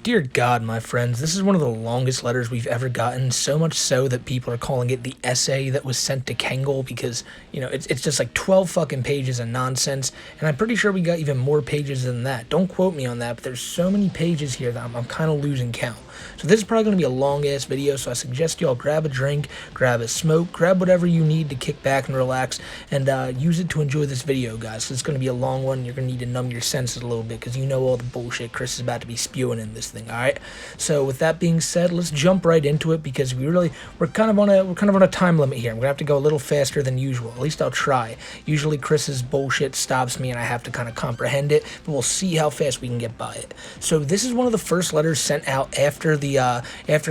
Dear God, my friends, this is one of the longest letters we've ever gotten, so much so that people are calling it the essay that was sent to Kengel because, it's just like 12 fucking pages of nonsense, and I'm pretty sure we got even more pages than that. Don't quote me on that, but there's so many pages here that I'm kind of losing count. So this is probably going to be a long-ass video, so I suggest y'all grab a drink, grab a smoke, grab whatever you need to kick back and relax, and use it to enjoy this video, guys. So it's going to be a long one. You're going to need to numb your senses a little bit because you know all the bullshit Chris is about to be spewing in this thing, alright? So with that being said, let's jump right into it because we're kind of on a time limit here. We're going to have to go a little faster than usual. At least I'll try. Usually Chris's bullshit stops me and I have to kind of comprehend it, but we'll see how fast we can get by it. So this is one of the first letters sent out after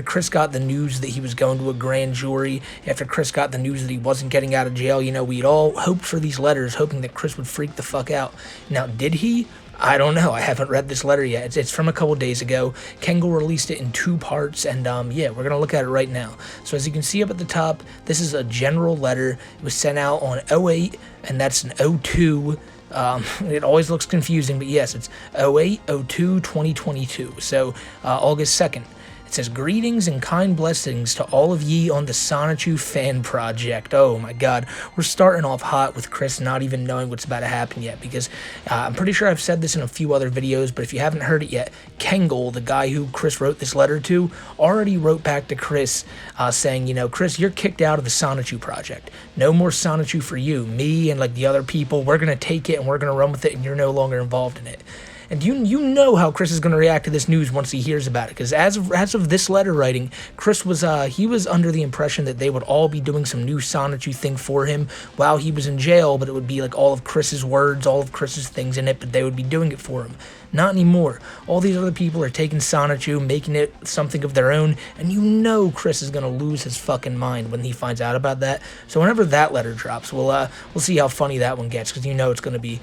Chris got the news that he was going to a grand jury, after Chris got the news that he wasn't getting out of jail. We'd all hoped for these letters, hoping that Chris would freak the fuck out. Now, did he? I don't know. I haven't read this letter yet. It's from a couple days ago. Kengel released it in 2 parts, and yeah, we're going to look at it right now. So as you can see up at the top, this is a general letter. It was sent out on 08, and that's an 02. It always looks confusing, but yes, it's 08/02/2022, so August 2nd. It says, "Greetings and kind blessings to all of ye on the Sonichu fan project." Oh my god, we're starting off hot with Chris not even knowing what's about to happen yet, because I'm pretty sure I've said this in a few other videos, but if you haven't heard it yet, Kengel, the guy who Chris wrote this letter to, already wrote back to Chris saying, Chris, you're kicked out of the Sonichu project. No more Sonichu for you. Me and like the other people, we're going to take it and we're going to run with it, and you're no longer involved in it. And you know how Chris is going to react to this news once he hears about it, because as of this letter writing, Chris was he was under the impression that they would all be doing some new Sonichu thing for him while he was in jail, but it would be like all of Chris's words, all of Chris's things in it, but they would be doing it for him. Not anymore. All these other people are taking Sonichu, making it something of their own, and Chris is gonna lose his fucking mind when he finds out about that. So whenever that letter drops, we'll see how funny that one gets, because it's gonna be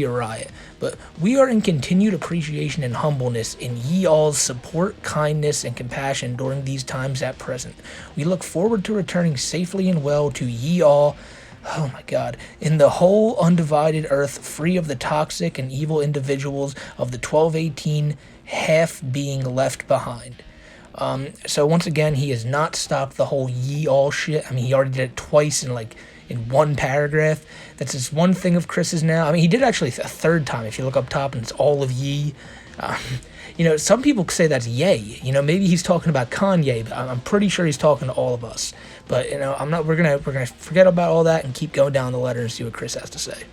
a riot. But we are in continued appreciation and humbleness in ye all's support, kindness, and compassion during these times at present. We look forward to returning safely and well to ye all. Oh my god, in the whole undivided earth, free of the toxic and evil individuals of the 1218 half being left behind. So once again, he has not stopped the whole ye all shit. He already did it twice in one paragraph. That's just one thing of Chris's now. He did actually a third time if you look up top and it's all of ye. Some people say that's yay. Maybe he's talking about Kanye, but I'm pretty sure he's talking to all of us. But we're gonna forget about all that and keep going down the letter and see what Chris has to say.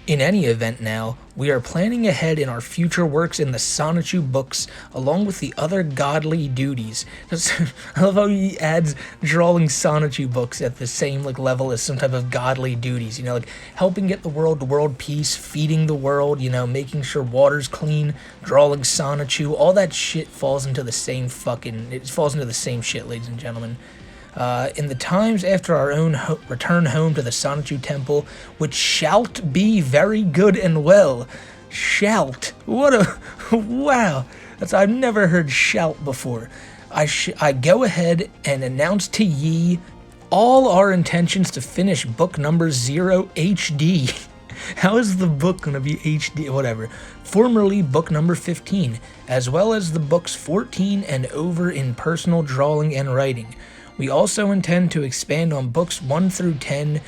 In any event now, we are planning ahead in our future works in the Sonichu books, along with the other godly duties. I love how he adds drawing Sonichu books at the same level as some type of godly duties, helping get the world to world peace, feeding the world, making sure water's clean, drawing Sonichu, all that shit falls into the same shit, ladies and gentlemen. In the times after our own return home to the Sonichu temple, which shalt be very good and well. Shalt. What a... wow. I've never heard shalt before. I go ahead and announce to ye all our intentions to finish book number 0 HD. How is the book going to be HD? Whatever. Formerly book number 15, as well as the books 14 and over in personal drawing and writing. We also intend to expand on books 1 through 10,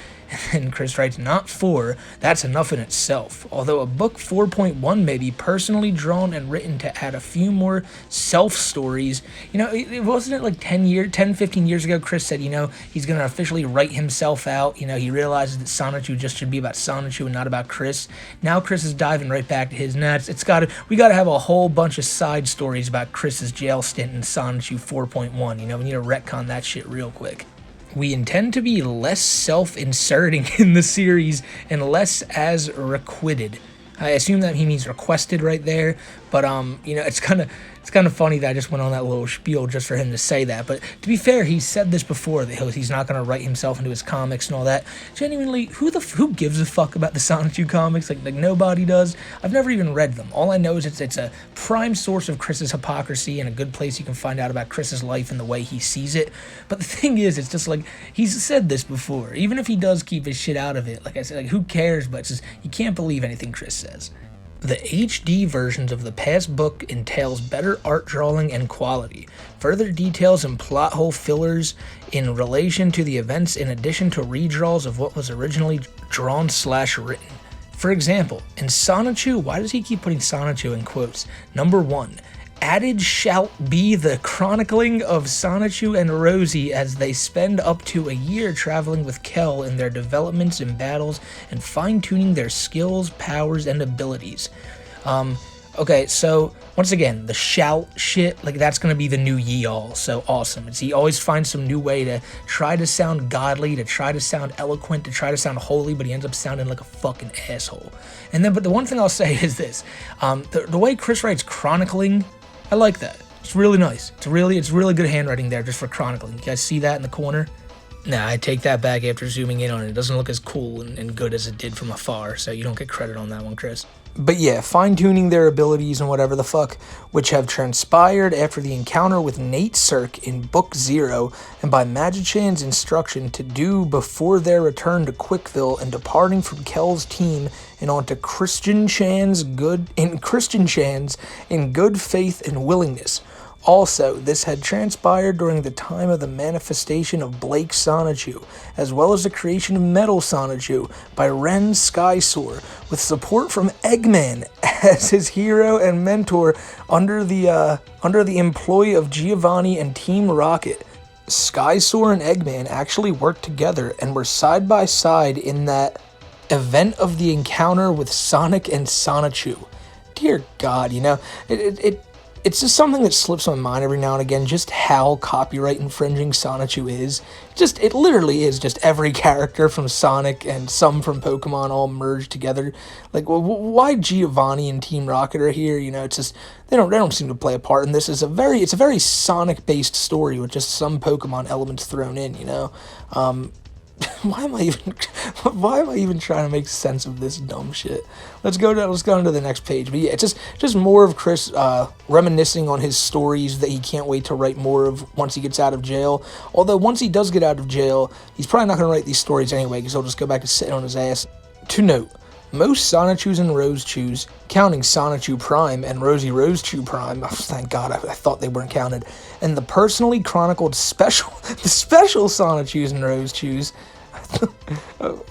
and Chris writes, not 4, that's enough in itself. Although a book 4.1 may be personally drawn and written to add a few more self-stories. It wasn't it 10, 15 years ago, Chris said, he's going to officially write himself out. He realizes that Sonichu just should be about Sonichu and not about Chris. Now Chris is diving right back to his nuts. We got to have a whole bunch of side stories about Chris's jail stint in Sonichu 4.1. We need to retcon that shit real quick. We intend to be less self-inserting in the series and less as requited. I assume that he means requested right there, but it's kind of funny that I just went on that little spiel just for him to say that. But to be fair, he said this before, that he's not going to write himself into his comics and all that. Genuinely, who gives a fuck about the Sonichu comics? Like nobody does. I've never even read them. All I know is it's a prime source of Chris's hypocrisy and a good place you can find out about Chris's life and the way he sees it. But the thing is, it's just he's said this before. Even if he does keep his shit out of it, like I said, who cares? But it's just, you can't believe anything Chris says. The HD versions of the past book entails better art drawing and quality, further details and plot hole fillers in relation to the events in addition to redraws of what was originally drawn/written. For example, in Sonichu, why does he keep putting Sonichu in quotes? Number 1. Added shall be the chronicling of Sonichu and Rosie as they spend up to a year traveling with Kel in their developments and battles and fine-tuning their skills, powers, and abilities. Okay, so once again, the shout shit, like that's gonna be the new ye all, so awesome. He always finds some new way to try to sound godly, to try to sound eloquent, to try to sound holy, but he ends up sounding like a fucking asshole. And then, but the one thing I'll say is this, the way Chris writes chronicling, I like that. It's really nice. It's really good handwriting there just for chronicling. You guys see that in the corner? Nah, I take that back after zooming in on it. It doesn't look as cool and good as it did from afar, so you don't get credit on that one, Chris. But yeah, fine-tuning their abilities and whatever the fuck, which have transpired after the encounter with Nate Cirque in Book 0, and by Magichan's instruction to do before their return to Quickville and departing from Kel's team and onto Christian Chan's in good faith and willingness. Also, this had transpired during the time of the manifestation of Blake Sonichu, as well as the creation of Metal Sonichu by Ren Skysoar, with support from Eggman as his hero and mentor under the employ of Giovanni and Team Rocket. Skysoar and Eggman actually worked together and were side by side in that event of the encounter with Sonic and Sonichu. Dear God, it's just something that slips my mind every now and again, just how copyright infringing Sonichu is. It literally is just every character from Sonic and some from Pokemon all merged together. Like, why Giovanni and Team Rocket are here? It's just, they don't seem to play a part in this. It's a very Sonic-based story with just some Pokemon elements thrown in, Why am I even trying to make sense of this dumb shit? Let's go on to the next page. But yeah, it's just more of Chris reminiscing on his stories that he can't wait to write more of once he gets out of jail. Although once he does get out of jail, he's probably not going to write these stories anyway because he'll just go back to sitting on his ass. To note, most Sonichus and Rosechus, counting Sonichu Prime and Rosie Rosechu Prime, thank God I thought they weren't counted, and the personally chronicled the special Sonichus and Rosechus,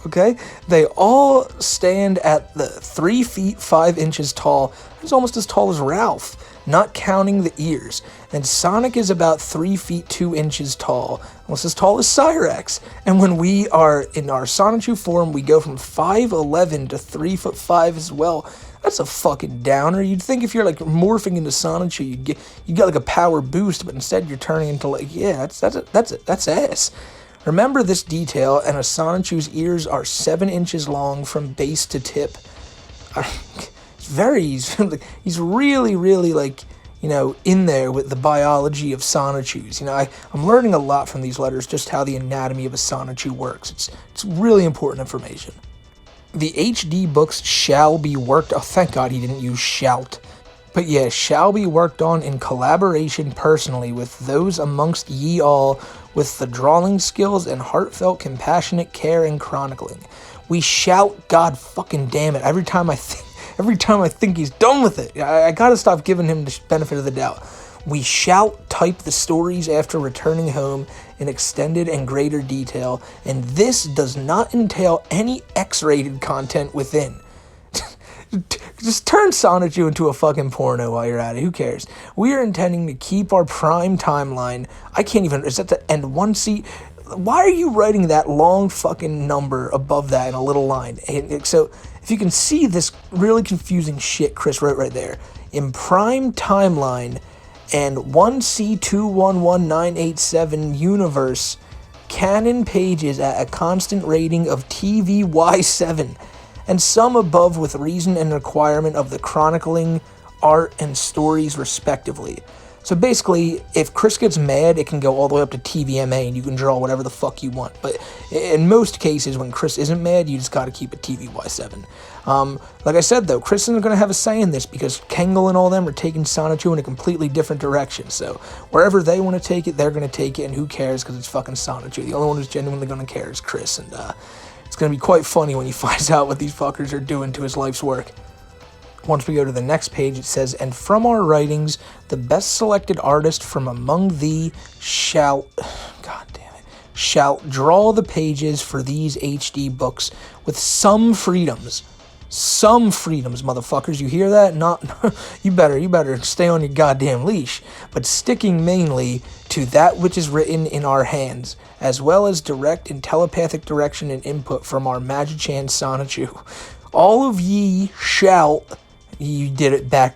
okay, they all stand at the 3 feet 5 inches tall. He's almost as tall as Ralph, not counting the ears. And Sonic is about 3 feet 2 inches tall, almost as tall as Cyrax. And when we are in our Sonichu form, we go from 5'11" to 3'5" as well. That's a fucking downer. You'd think if you're like morphing into Sonichu, you get like a power boost, but instead you're turning into like, yeah, that's ass. Remember this detail, and a Sonichu's ears are 7 inches long from base to tip. He's really, like, in there with the biology of Sonichus. I'm learning a lot from these letters, just how the anatomy of a Sonichu works. It's really important information. The HD books shall be worked... Oh, thank God he didn't use shout. But yeah, shall be worked on in collaboration personally with those amongst ye all with the drawing skills and heartfelt, compassionate care and chronicling. We shout, God fucking damn it, every time I think he's done with it. I gotta stop giving him the benefit of the doubt. We shout type the stories after returning home in extended and greater detail, and this does not entail any X-rated content within. Just turn Sonichu into a fucking porno while you're at it. Who cares? We are intending to keep our prime timeline. I can't even... Is that the end one seat? Why are you writing that long fucking number above that in a little line? And so, if you can see this really confusing shit Chris wrote right there. In prime timeline and 1C211987 universe, canon pages at a constant rating of TVY7. And some above with reason and requirement of the chronicling, art, and stories respectively. So basically, if Chris gets mad, it can go all the way up to TVMA and you can draw whatever the fuck you want. But in most cases, when Chris isn't mad, you just gotta keep it TVY7. Like I said though, Chris isn't gonna have a say in this because Kangol and all them are taking Sonichu in a completely different direction. So wherever they want to take it, they're gonna take it, and who cares because it's fucking Sonichu. The only one who's genuinely gonna care is Chris, and it's going to be quite funny when he finds out what these fuckers are doing to his life's work. once we go to the next page, it says, and from our writings, the best selected artist from among thee shall, God damn it, shall draw the pages for these HD books with some freedoms. Some freedoms, motherfuckers. You hear that? Not, you better stay on your goddamn leash. But sticking mainly to that which is written in our hands, as well as direct and telepathic direction and input from our Magichan Sonichu. All of ye shall, you did it back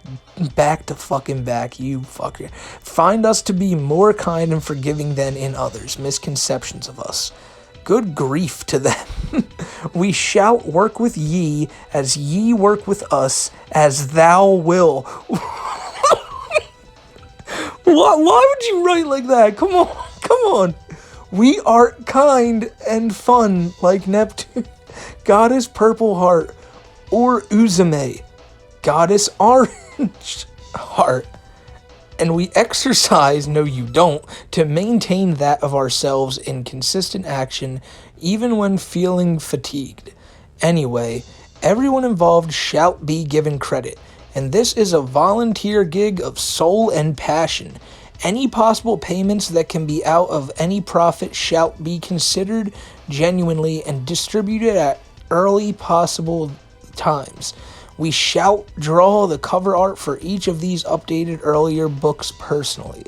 to fucking back, you fucker. Find us to be more kind and forgiving than in others. Misconceptions of us. Good grief to them. We shall work with ye as ye work with us, as thou will. Why would you write like that? Come on. We are kind and fun like Neptune, Goddess Purple Heart, or Uzume, Goddess Orange Heart. And we exercise, no you don't, to maintain that of ourselves in consistent action, even when feeling fatigued. Anyway, everyone involved shall be given credit, and this is a volunteer gig of soul and passion. Any possible payments that can be out of any profit shall be considered genuinely and distributed at early possible times. We shall draw the cover art for each of these updated earlier books personally.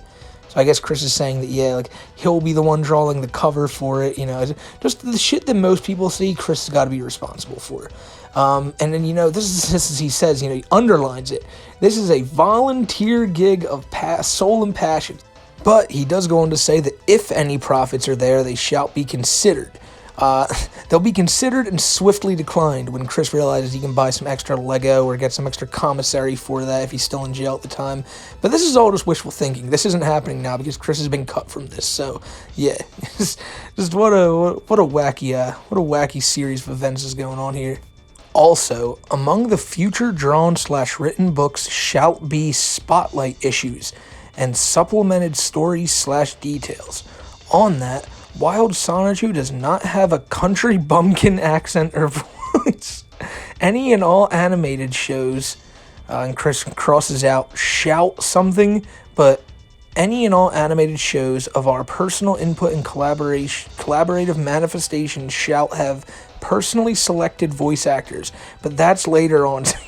So I guess Chris is saying that, yeah, like, he'll be the one drawing the cover for it, you know. Just the shit that most people see, Chris has got to be responsible for. And then, you know, this is, he says, you know, he underlines it. This is a volunteer gig of soul and passion. But he does go on to say that if any profits are there, they shall be considered. They'll be considered and swiftly declined when Chris realizes he can buy some extra Lego or get some extra commissary for that if he's still in jail at the time. But this is all just wishful thinking. This isn't happening now because Chris has been cut from this. So yeah, just what a wacky series of events is going on here. Also, among the future drawn/written books shall be spotlight issues and supplemented stories/details. On that, Wild Sonichu does not have a country bumpkin accent or voice. Any and all animated shows, and Chris crosses out shout something, but any and all animated shows of our personal input and collaborative manifestation shall have personally selected voice actors, but that's later on. So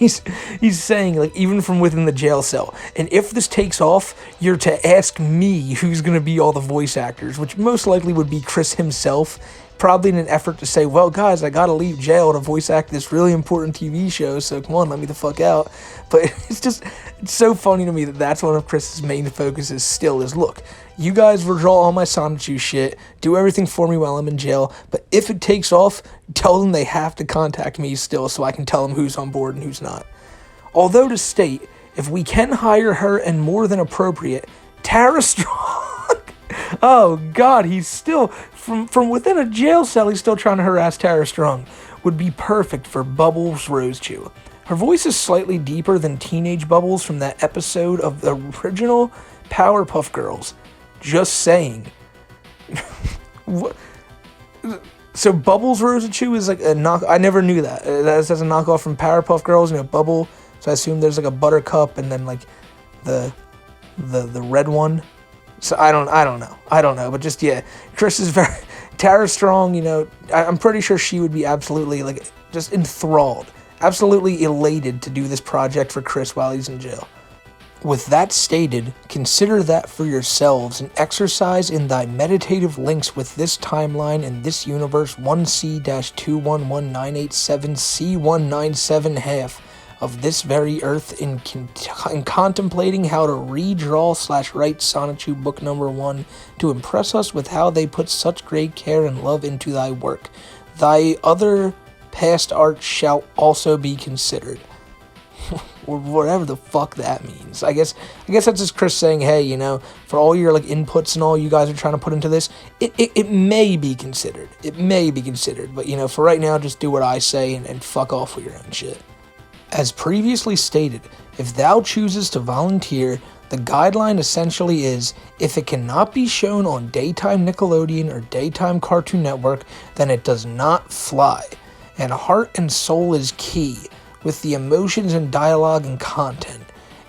he's saying, like, even from within the jail cell, and if this takes off, you're to ask me who's going to be all the voice actors, which most likely would be Chris himself, probably in an effort to say, well, guys, I gotta leave jail to voice act this really important TV show, so come on, let me the fuck out. But it's so funny to me that that's one of Chris's main focuses still is, look, you guys will draw all my Sonichu shit, do everything for me while I'm in jail, but if it takes off, tell them they have to contact me still so I can tell them who's on board and who's not. Although to state, if we can hire her and more than appropriate, Tara Strong. Oh God, he's still, from within a jail cell, he's still trying to harass Tara Strong. Would be perfect for Bubbles Rosechew. Her voice is slightly deeper than Teenage Bubbles from that episode of the original Powerpuff Girls. Just saying. What? So Bubbles Rosechew is like a knock. I never knew that. That's a knockoff from Powerpuff Girls, you know, Bubble. So I assume there's like a Buttercup and then like the red one. So I don't know, but just, yeah, Chris is very, Tara Strong, you know, I'm pretty sure she would be absolutely, like, just enthralled, absolutely elated to do this project for Chris while he's in jail. With that stated, consider that for yourselves an exercise in thy meditative links with this timeline and this universe 1C-211987C197 of this very earth in contemplating how to redraw/write Sonichu book number 1 to impress us with how they put such great care and love into thy work. Thy other past art shall also be considered. Or whatever the fuck that means. I guess that's just Chris saying, hey, you know, for all your like inputs and all you guys are trying to put into this, it may be considered. It may be considered, but you know, for right now, just do what I say and fuck off with your own shit. As previously stated, if thou chooses to volunteer, the guideline essentially is, if it cannot be shown on daytime Nickelodeon or daytime Cartoon Network, then it does not fly. And heart and soul is key. with the emotions and dialogue and content,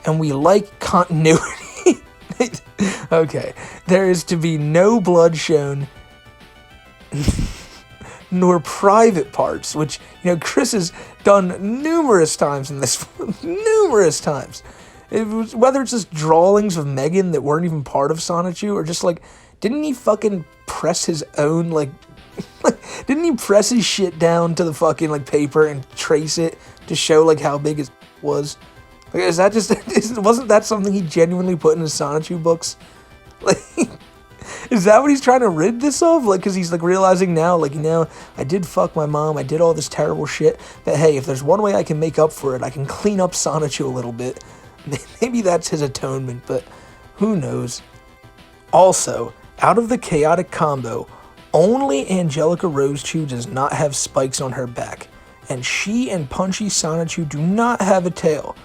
and we like continuity. Okay, there is to be no blood shown, nor private parts, which, Chris has done numerous times in this, numerous times. Whether it's just drawings of Megan that weren't even part of Sonichu, or just didn't he fucking press his own, didn't he press his shit down to the fucking, paper and trace it to show, how big his was? Is that just, wasn't that something he genuinely put in his Sonichu books? Is that what he's trying to rid this of? Because he's, realizing now, I did fuck my mom, I did all this terrible shit, but hey, if there's one way I can make up for it, I can clean up Sonichu a little bit. Maybe that's his atonement, but who knows? Also, out of the chaotic combo, only Angelica Rosechew does not have spikes on her back, and she and Punchy Sonichu do not have a tail.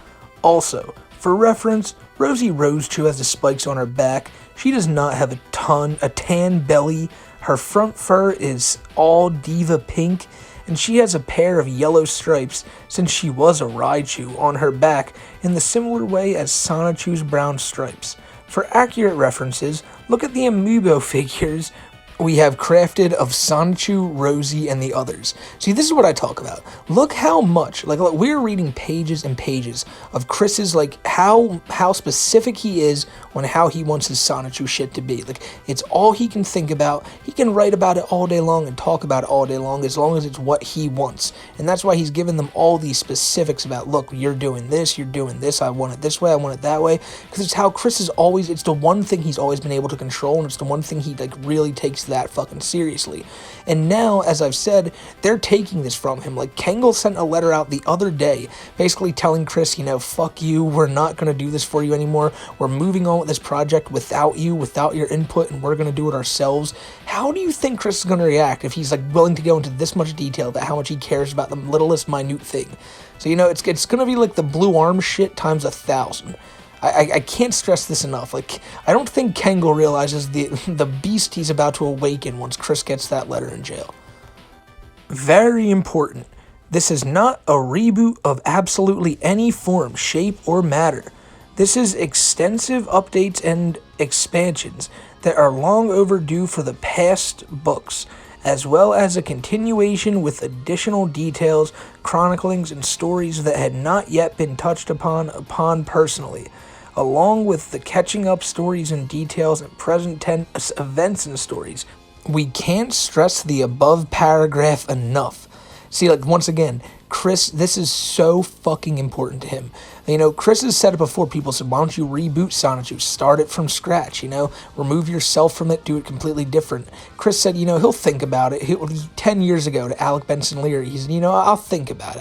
Also, for reference, Rosie Rosechew has the spikes on her back. She does not have a tan belly. Her front fur is all diva pink, and she has a pair of yellow stripes, since she was a Raichu, on her back in the similar way as Sonichu's brown stripes. For accurate references, look at the Amiibo figures we have crafted of Sonichu, Rosie, and the others. See, this is what I talk about. Look how much, we're reading pages and pages of Chris's, how specific he is on how he wants his Sonichu shit to be. It's all he can think about. He can write about it all day long and talk about it all day long as it's what he wants. And that's why he's given them all these specifics about, look, you're doing this, I want it this way, I want it that way. Because it's how Chris is always, it's the one thing he's always been able to control, and it's the one thing he, really takes that fucking seriously. And now, as I've said, they're taking this from him. Kangol sent a letter out the other day basically telling Chris, fuck you, we're not going to do this for you anymore, we're moving on with this project without you, without your input, and we're going to do it ourselves. How do you think Chris is going to react if he's willing to go into this much detail about how much he cares about the littlest minute thing? So it's going to be the blue arm shit times 1,000. I can't stress this enough. I don't think Kangol realizes the beast he's about to awaken once Chris gets that letter in jail. Very important. This is not a reboot of absolutely any form, shape, or matter. This is extensive updates and expansions that are long overdue for the past books, as well as a continuation with additional details, chroniclings, and stories that had not yet been touched upon personally, along with the catching up stories and details and present tense events and stories. We can't stress the above paragraph enough. See, once again, Chris, this is so fucking important to him. Chris has said it before. People said, why don't you reboot Sonichu? Start it from scratch, remove yourself from it, do it completely different. Chris said, he'll think about it. 10 years ago to Alec Benson Leary, he said, I'll think about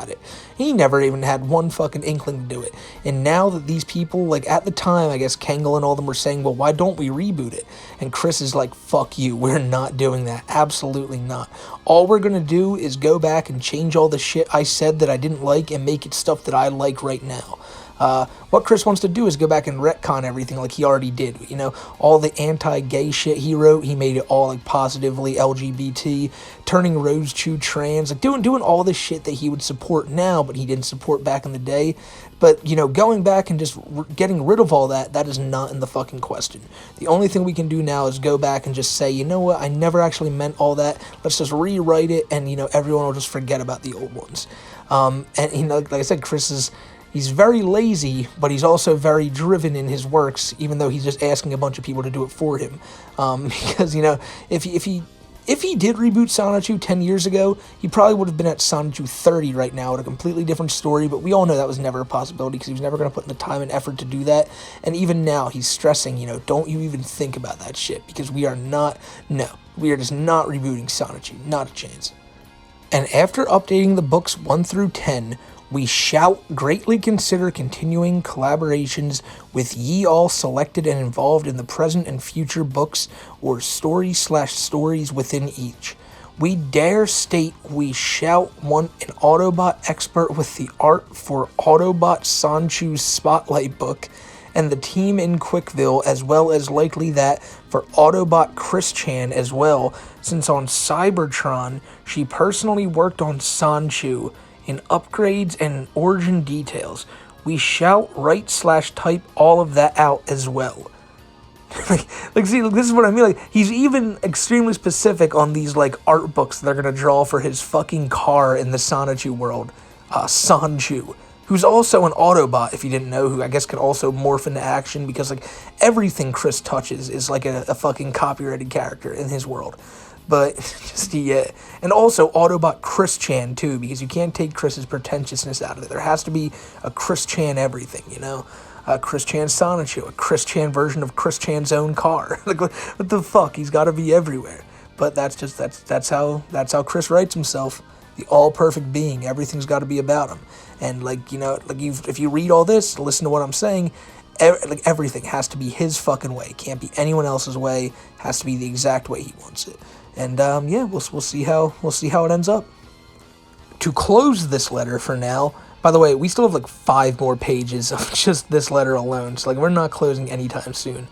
it. He never even had one fucking inkling to do it. And now that these people, at the time, I guess Kangol and all them were saying, well, why don't we reboot it? And Chris is like, fuck you, we're not doing that. Absolutely not. All we're gonna do is go back and change all the shit I said that I didn't like and make it stuff that I like right now. What Chris wants to do is go back and retcon everything like he already did. All the anti-gay shit he wrote, he made it all positively LGBT, turning Rosechew trans, doing all the shit that he would support now, but he didn't support back in the day. But, going back and just getting rid of all that, that is not in the fucking question. The only thing we can do now is go back and just say, you know what, I never actually meant all that. Let's just rewrite it, and, everyone will just forget about the old ones. And, like I said, he's very lazy, but he's also very driven in his works, even though he's just asking a bunch of people to do it for him. Because, if he did reboot Sonichu 10 years ago, he probably would have been at Sonichu 30 right now with a completely different story, but we all know that was never a possibility because he was never going to put in the time and effort to do that. And even now, he's stressing, don't you even think about that shit, because we are just not rebooting Sonichu, not a chance. And after updating the books 1 through 10, we shall greatly consider continuing collaborations with ye all selected and involved in the present and future books or stories within each. We dare state we shall want an Autobot expert with the art for Autobot Sonichu's Spotlight book, and the team in Quickville, as well as likely that for Autobot Chris Chan as well, since on Cybertron she personally worked on Sonichu in upgrades and origin details. We shall write/type all of that out as well. See, this is what I mean. Like, he's even extremely specific on these, like, art books they're gonna draw for his fucking car in the Sonichu world. Sanju, who's also an Autobot, if you didn't know, who I guess could also morph into action, because, like, everything Chris touches is, like, a fucking copyrighted character in his world. But, just, yeah. And also Autobot Chris Chan, too, because you can't take Chris's pretentiousness out of it. There has to be a Chris Chan everything, you know? Chris Chan Sonichu, a Chris Chan version of Chris Chan's own car. Like, what the fuck? He's got to be everywhere. But that's how Chris writes himself. The all-perfect being. Everything's got to be about him. And, like, you know, like, if you read all this, listen to what I'm saying, like, everything has to be his fucking way. Can't be anyone else's way. Has to be the exact way he wants it. And yeah, we'll see how it ends up. To close this letter for now. By the way, we still have like 5 more pages of just this letter alone. So, like, we're not closing anytime soon.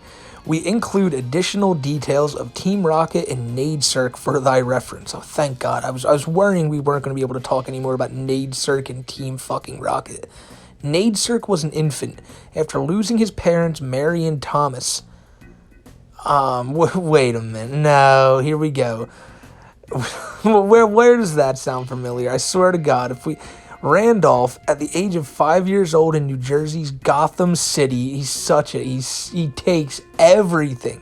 We include additional details of Team Rocket and Nadecirc for thy reference. Oh, thank God. I was worrying we weren't going to be able to talk anymore about Nadecirc and Team fucking Rocket. Nadecirc was an infant after losing his parents, Mary and Thomas. Wait a minute. No, here we go. Where does that sound familiar? I swear to God, Randolph, at the age of 5 years old in New Jersey's Gotham City, he takes everything.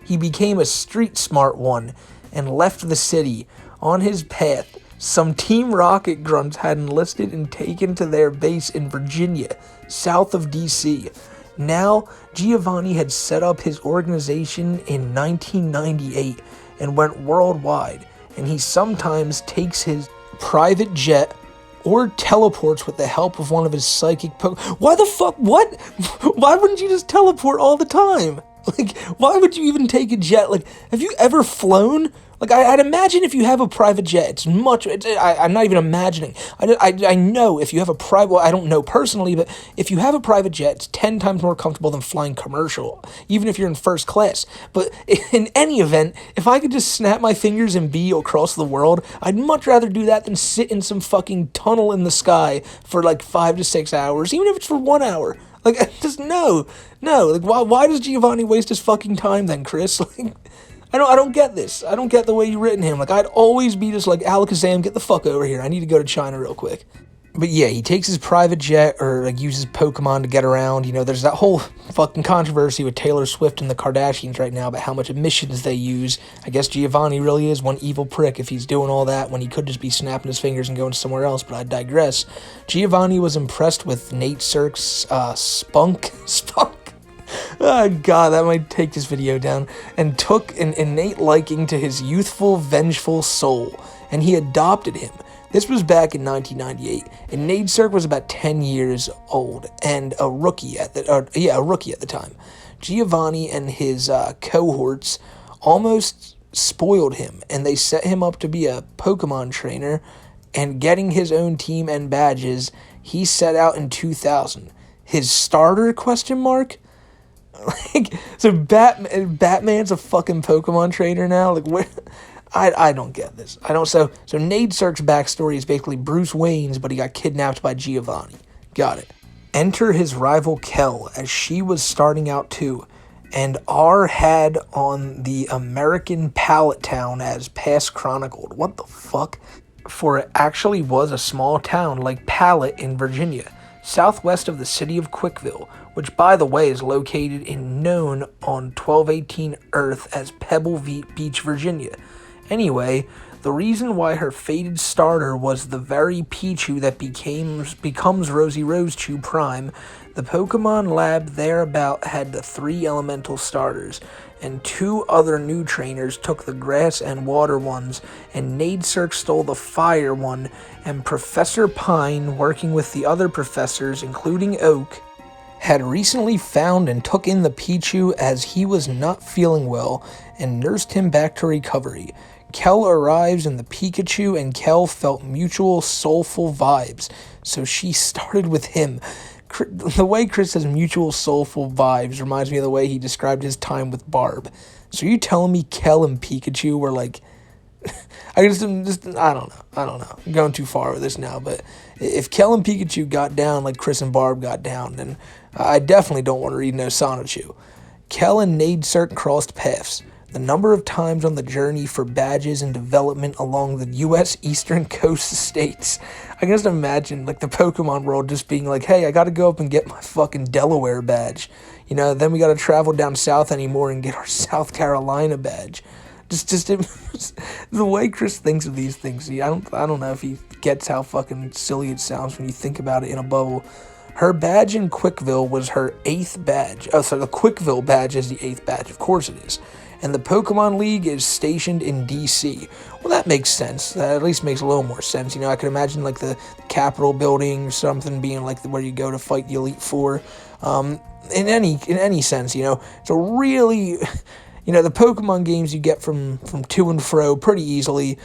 He became a street smart one and left the city. On his path, some Team Rocket grunts had enlisted and taken to their base in Virginia, south of D.C. Now, Giovanni had set up his organization in 1998 and went worldwide, and he sometimes takes his private jet or teleports with the help of one of his psychic Why the fuck? What? Why wouldn't you just teleport all the time? Like, why would you even take a jet? Like, have you ever flown? Like, I'd imagine if you have a private jet, I'm not even imagining. I know if you have a private, well, I don't know personally, but if you have a private jet, it's 10 times more comfortable than flying commercial, even if you're in first class. But in any event, if I could just snap my fingers and be across the world, I'd much rather do that than sit in some fucking tunnel in the sky for like 5 to 6 hours, even if it's for 1 hour. Like, just no. Like, why does Giovanni waste his fucking time then, Chris? Like, I don't get this. I don't get the way you've written him. Like, I'd always be just like, Alakazam, get the fuck over here. I need to go to China real quick. But yeah, he takes his private jet or like uses Pokemon to get around. You know, there's that whole fucking controversy with Taylor Swift and the Kardashians right now about how much emissions they use. I guess Giovanni really is one evil prick if he's doing all that when he could just be snapping his fingers and going somewhere else, but I digress. Giovanni was impressed with Nadecirc's spunk. Oh God, that might take this video down. And took an innate liking to his youthful, vengeful soul, and he adopted him. This was back in 1998, and Nadecirc was about 10 years old and a rookie at the time. Giovanni and his cohorts almost spoiled him, and they set him up to be a Pokemon trainer. And getting his own team and badges, he set out in 2000. His starter ? Like, so Batman's a fucking Pokemon trainer now? Like, where? I don't get this. I don't. So Nadecirc's backstory is basically Bruce Wayne's, but he got kidnapped by Giovanni. Got it. Enter his rival Kel, as she was starting out too, and R had on the American Pallet Town as past chronicled. What the fuck? For it actually was a small town like Pallet in Virginia, southwest of the city of Quickville, which, by the way, is located in known on 1218 Earth as Pebble Beach, Virginia. Anyway, the reason why her fated starter was the very Pichu that becomes Rosie Rosechew Prime, the Pokemon lab thereabout had the 3 elemental starters, and 2 other new trainers took the grass and water ones, and Nadecirc stole the fire one, and Professor Pine, working with the other professors, including Oak, had recently found and took in the Pichu as he was not feeling well, and nursed him back to recovery. Kel arrives in the Pikachu, and Kel felt mutual soulful vibes, so she started with him. The way Chris says mutual soulful vibes reminds me of the way he described his time with Barb. So you telling me Kel and Pikachu were like I don't know. I'm going too far with this now, but if Kel and Pikachu got down like Chris and Barb got down, then I definitely don't want to read no Sonichu. Kel and Nade Cert crossed paths. The number of times on the journey for badges and development along the U.S. eastern coast states. I can just imagine, like, the Pokemon world just being like, hey, I gotta go up and get my fucking Delaware badge. Then we gotta travel down south anymore and get our South Carolina badge. The way Chris thinks of these things, I don't know if he gets how fucking silly it sounds when you think about it in a bubble. Her badge in Quickville was her 8th badge. Oh, sorry, the Quickville badge is the 8th badge. Of course it is. And the Pokemon League is stationed in D.C. Well, that makes sense. That at least makes a little more sense. I could imagine, like, the Capitol building or something being, like, where you go to fight the Elite Four. In any sense, it's a really... the Pokemon games you get from to and fro pretty easily.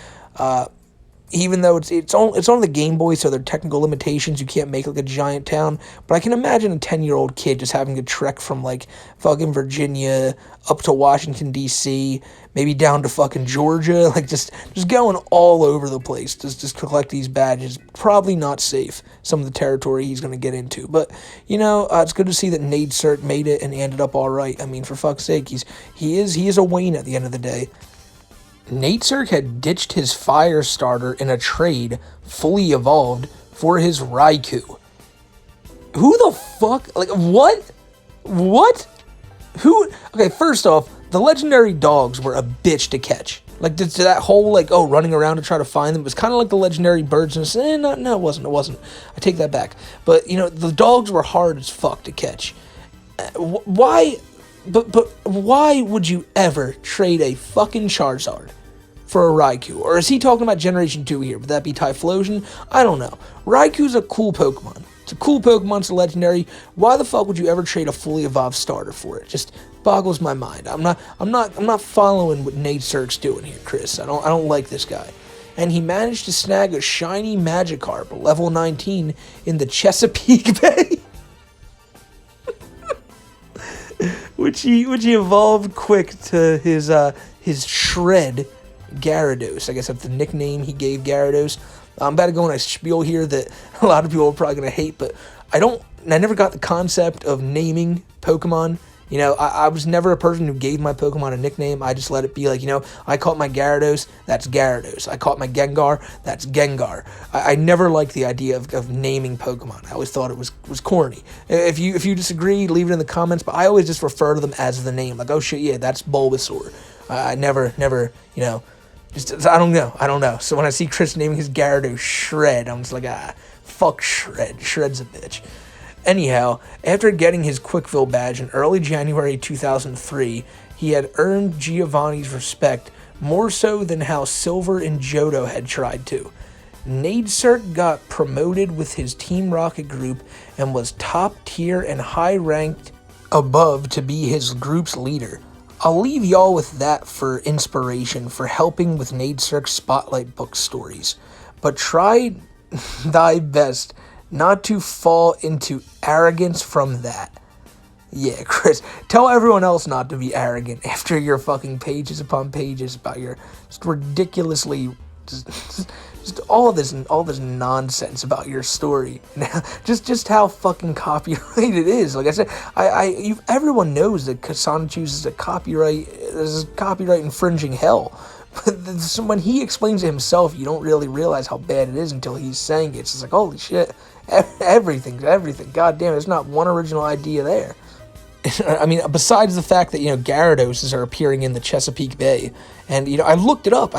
Even though it's on the Game Boy, so there are technical limitations. You can't make like a giant town. But I can imagine a 10-year-old kid just having to trek from like fucking Virginia up to Washington D.C., maybe down to fucking Georgia, like just going all over the place just collect these badges. Probably not safe. Some of the territory he's gonna get into, but it's good to see that Nade Cert made it and ended up all right. I mean, for fuck's sake, he is a Wayne at the end of the day. Nade Cert had ditched his fire starter in a trade, fully evolved, for his Raikou. Who the fuck? Like, what? What? Who? Okay, first off, the legendary dogs were a bitch to catch. Like, that whole, like, running around to try to find them was kind of like the legendary birds. And no, it wasn't. I take that back. But, the dogs were hard as fuck to catch. Why... But why would you ever trade a fucking Charizard for a Raikou? Or is he talking about Generation 2 here? Would that be Typhlosion? I don't know. Raikou's a cool Pokemon. It's a cool Pokemon. It's a legendary. Why the fuck would you ever trade a fully evolved starter for it? Just boggles my mind. I'm not following what Nade Cert's doing here, Chris. I don't like this guy. And he managed to snag a shiny Magikarp, level 19, in the Chesapeake Bay. Which he evolved quick to his Shred Gyarados. I guess that's the nickname he gave Gyarados. I'm about to go on a spiel here that a lot of people are probably gonna hate, but I never got the concept of naming Pokemon. I was never a person who gave my Pokemon a nickname. I just let it be like, I caught my Gyarados, that's Gyarados. I caught my Gengar, that's Gengar. I never liked the idea of naming Pokemon. I always thought it was corny. If you disagree, leave it in the comments, but I always just refer to them as the name. Like, oh shit, yeah, that's Bulbasaur. I never, I don't know. So when I see Chris naming his Gyarados Shred, I'm just like, fuck Shred. Shred's a bitch. Anyhow, after getting his Quickville badge in early January 2003, he had earned Giovanni's respect more so than how Silver and Johto had tried to. Nade Cert got promoted with his Team Rocket group and was top tier and high ranked above to be his group's leader. I'll leave y'all with that for inspiration for helping with Nade Cert's Spotlight book stories. But try thy best not to fall into arrogance from that. Yeah, Chris, tell everyone else not to be arrogant after your fucking pages upon pages about your just ridiculously just all this nonsense about your story. just how fucking copyrighted it is. Like I said, everyone knows that Sonichu is a copyright infringing hell. But when he explains it himself, you don't really realize how bad it is until he's saying it. It's just like, holy shit, everything. God damn, there's not one original idea there. I mean, besides the fact that, Gyarados are appearing in the Chesapeake Bay. And, I looked it up.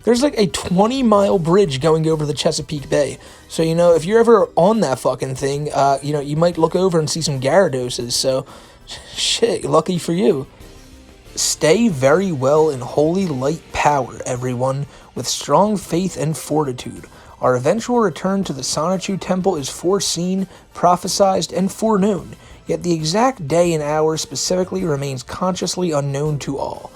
There's like a 20-mile bridge going over the Chesapeake Bay. So, if you're ever on that fucking thing, you might look over and see some Gyaradoses. So, shit, lucky for you. Stay very well in holy light power, everyone, with strong faith and fortitude. Our eventual return to the Sonichu Temple is foreseen, prophesied, and foreknown, yet the exact day and hour specifically remains consciously unknown to all.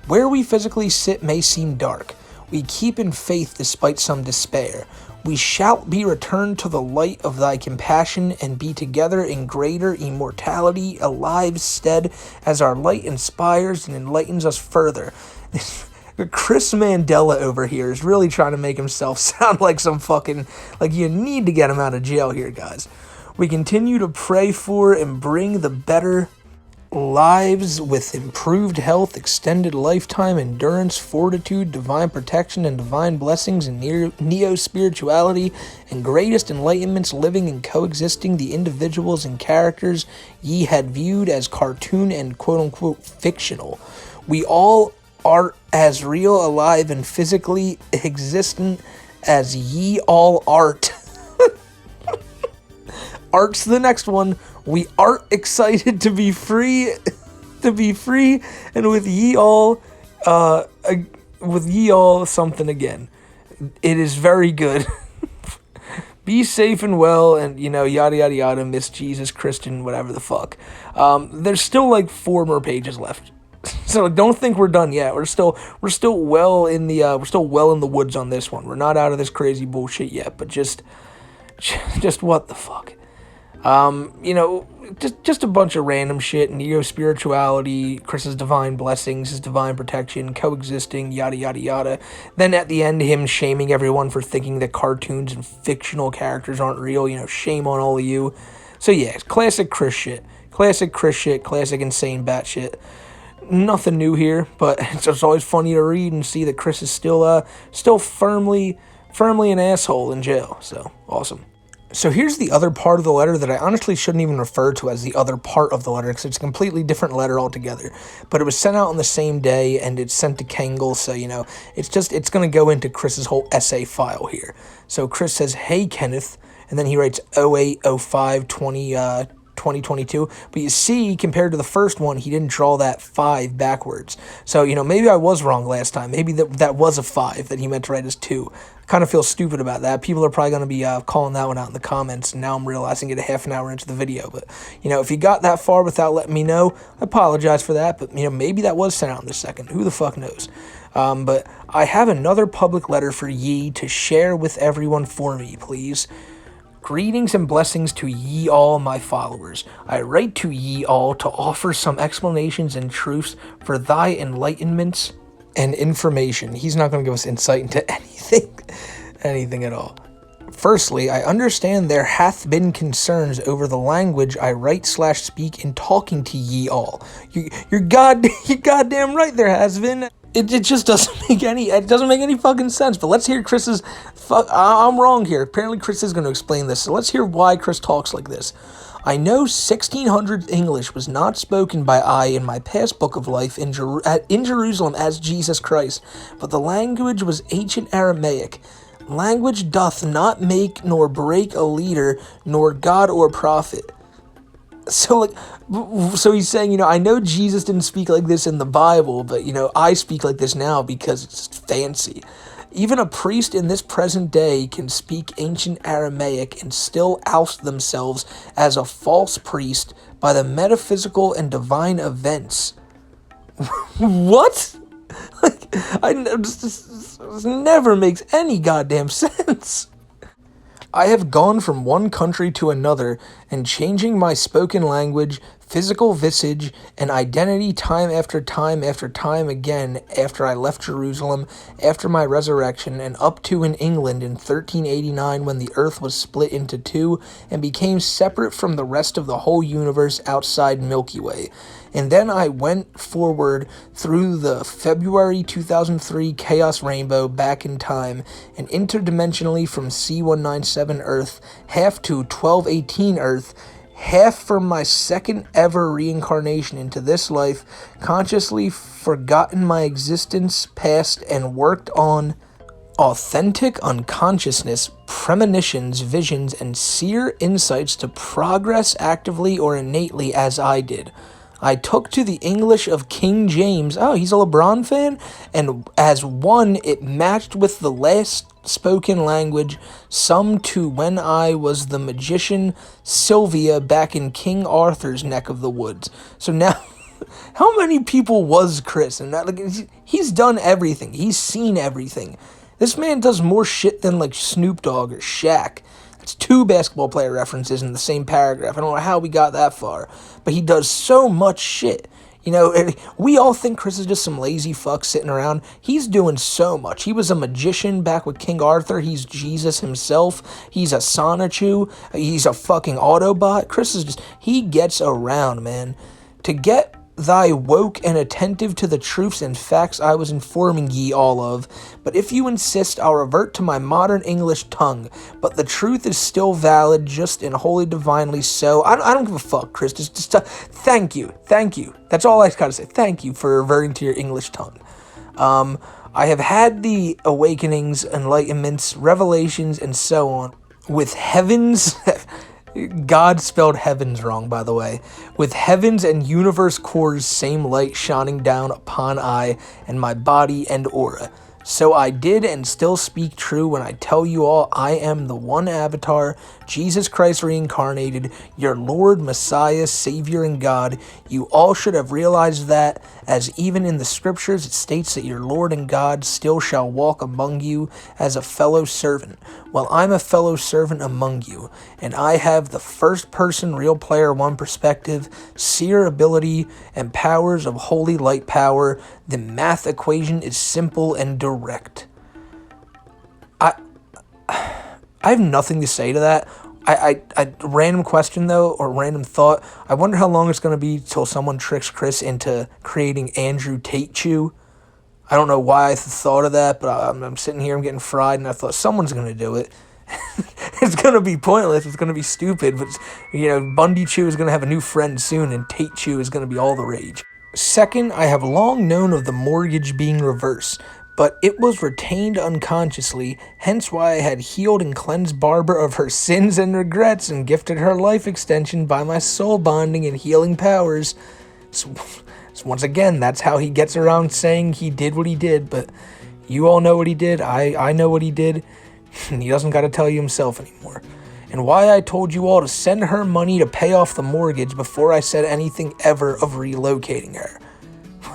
Where we physically sit may seem dark. We keep in faith despite some despair. We shall be returned to the light of thy compassion and be together in greater immortality, alive stead, as our light inspires and enlightens us further. Chris Mandela over here is really trying to make himself sound like some fucking, like you need to get him out of jail here, guys. We continue to pray for and bring the better lives with improved health, extended lifetime, endurance, fortitude, divine protection, and divine blessings, and neo-spirituality, and greatest enlightenments living and coexisting the individuals and characters ye had viewed as cartoon and quote-unquote fictional. We all are as real, alive, and physically existent as ye all art. Art's the next one. We are excited to be free, and with ye all something again. It is very good. Be safe and well, and yada yada yada. Miss Jesus, Christian, whatever the fuck. There's still like 4 more pages left, so don't think we're done yet. We're still well in the woods on this one. We're not out of this crazy bullshit yet, but just what the fuck. Just a bunch of random shit, neo-spirituality, Chris's divine blessings, his divine protection, coexisting, yada, yada, yada. Then at the end, him shaming everyone for thinking that cartoons and fictional characters aren't real, shame on all of you. So yeah, classic Chris shit, classic insane bat shit. Nothing new here, but it's always funny to read and see that Chris is still firmly an asshole in jail, so awesome. So here's the other part of the letter that I honestly shouldn't even refer to as the other part of the letter, because it's a completely different letter altogether. But it was sent out on the same day, and it's sent to Kangol, so, it's going to go into Chris's whole essay file here. So Chris says, "Hey, Kenneth," and then he writes 08/05/2022. But you see, compared to the first one, he didn't draw that 5 backwards. So, maybe I was wrong last time. Maybe that was a 5 that he meant to write as 2. Kind of feel stupid about that. People are probably going to be calling that one out in the comments, and now I'm realizing it a half an hour into the video. But, if you got that far without letting me know, I apologize for that. But, maybe that was sent out in the second. Who the fuck knows? But I have another public letter for ye to share with everyone for me, please. Greetings and blessings to ye all, my followers. I write to ye all to offer some explanations and truths for thy enlightenments and information. He's not going to give us insight into anything at all. Firstly, I understand there hath been concerns over the language I write/speak in talking to ye all. You're goddamn right there has been. It just doesn't make any fucking sense. But let's hear Chris's. I'm wrong here. Apparently Chris is going to explain this. So let's hear why Chris talks like this. I know 1600 English was not spoken by I in my past book of life in Jerusalem as Jesus Christ, but the language was ancient Aramaic. Language doth not make nor break a leader, nor God or prophet. So he's saying, I know Jesus didn't speak like this in the Bible, but, I speak like this now because it's fancy. Even a priest in this present day can speak ancient Aramaic and still oust themselves as a false priest by the metaphysical and divine events. What? This never makes any goddamn sense. I have gone from one country to another and changing my spoken language, physical visage, and identity time after time after time again after I left Jerusalem, after my resurrection, and up to in England in 1389 when the earth was split into 2 and became separate from the rest of the whole universe outside Milky Way. And then I went forward through the February 2003 Chaos Rainbow back in time and interdimensionally from C197 Earth, half to 1218 Earth, half from my second ever reincarnation into this life, consciously forgotten my existence past and worked on authentic unconsciousness, premonitions, visions, and seer insights to progress actively or innately as I did. I took to the English of King James, oh, he's a LeBron fan, and as one, it matched with the last spoken language, some to when I was the magician Sylvia back in King Arthur's neck of the woods. So now, how many people was Chris? And he's done everything. He's seen everything. This man does more shit than like Snoop Dogg or Shaq. It's 2 basketball player references in the same paragraph. I don't know how we got that far, but he does so much shit. We all think Chris is just some lazy fuck sitting around. He's doing so much. He was a magician back with King Arthur. He's Jesus himself. He's a Sonichu. He's a fucking Autobot. Chris is just, he gets around, man. To get thy woke and attentive to the truths and facts I was informing ye all of, but if you insist, I'll revert to my modern English tongue, but the truth is still valid, just and wholly divinely so. I don't give a fuck, Chris, just thank you, that's all I gotta say, thank you for reverting to your English tongue. I have had the awakenings, enlightenments, revelations, and so on, with heavens... God spelled heavens wrong, by the way. With heavens and universe cores, same light shining down upon I and my body and aura. So I did and still speak true when I tell you all I am the one avatar, Jesus Christ reincarnated, your Lord, Messiah, Savior, and God. You all should have realized that, as even in the scriptures it states that your Lord and God still shall walk among you as a fellow servant. Well, I'm a fellow servant among you, and I have the first person real player one perspective, seer ability, and powers of holy light power. The math equation is simple and direct. I have nothing to say to that. I random question though, or random thought. I wonder how long it's going to be till someone tricks Chris into creating Andrew Tate Chew. I don't know why I thought of that, but I'm sitting here, I'm getting fried, and I thought someone's going to do it. It's going to be pointless, it's going to be stupid, but, Bundy Chew is going to have a new friend soon, and Tate Chew is going to be all the rage. Second, I have long known of the mortgage being reversed, but it was retained unconsciously, hence why I had healed and cleansed Barbara of her sins and regrets and gifted her life extension by my soul bonding and healing powers. So once again, that's how he gets around saying he did what he did, but you all know what he did, I know what he did, and he doesn't got to tell you himself anymore. And why I told you all to send her money to pay off the mortgage before I said anything ever of relocating her.